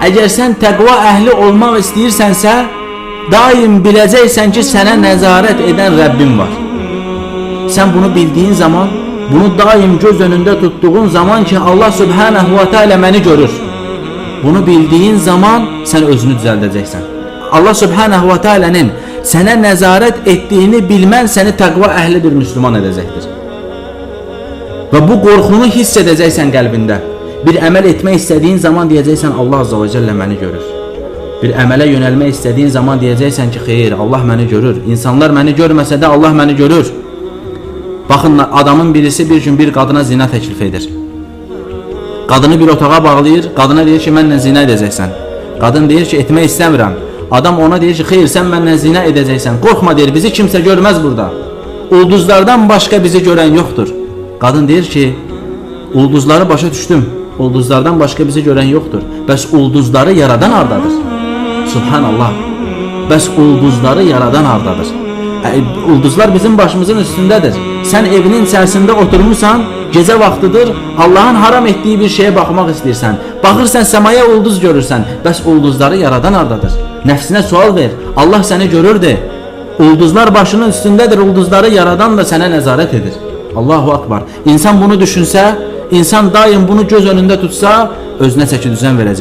Əgər sən təqva əhli olmaq istəyirsənsə, daim biləcəksən ki, sənə nəzarət edən Rəbbin var. Sən bunu bildiyin zaman, bunu daim göz önündə tutduğun zaman ki, Allah Subhanahu wa Ta'ala məni görür. Bunu bildiyin zaman sən özünü düzəldəcəksən. Allah Subhanahu wa Ta'ala'nın sənə nəzarət etdiyini bilmən səni təqva əhli bir Müslüman edəcəkdir. Və bu qorxunu hiss edəcəksən qəlbində. Bir əməl etmək istədiyin zaman deyəcəksən, Allah Azza və Cəllə məni görür. Bir əmələ yönəlmək istədiyin zaman deyəcəksən ki, xeyr, Allah məni görür. İnsanlar məni görməsə də Allah məni görür. Baxın, adamın birisi bir gün bir qadına zina təklif edir. Qadını bir otağa bağlayır, qadına deyir ki, mənlə zina edəcəksən. Qadın deyir ki, etmək istəmirəm. Adam ona deyir ki, xeyr, sən mənlə zina edəcəksən. Qorxma deyir, bizi kimsə görməz burada. Ulduzlardan başqa bizi görən yoxdur. Qadın deyir ki, ulduzları başa düşdüm. Ulduzlardan başqa bizi görən yoxdur. Bəs ulduzları yaradan hardadır? Subhanallah. Bəs ulduzları yaradan hardadır? Ulduzlar bizim başımızın üstündədir. Sən evinin içərisində oturmuşsan, gecə vaxtıdır, Allahın haram etdiyi bir şeye baxmaq istəyirsən. Baxırsan səmaya ulduz görürsən. Bəs ulduzları yaradan hardadır? Nəfsinə sual ver. Allah səni görürdü. Ulduzlar başının üstündədir. Ulduzları yaradan da sənə nəzarət edir. Allahu Akbar. İnsan bunu düşünsə, insan daim bunu göz önündə tutsa, özünə çəki düzen verəcək.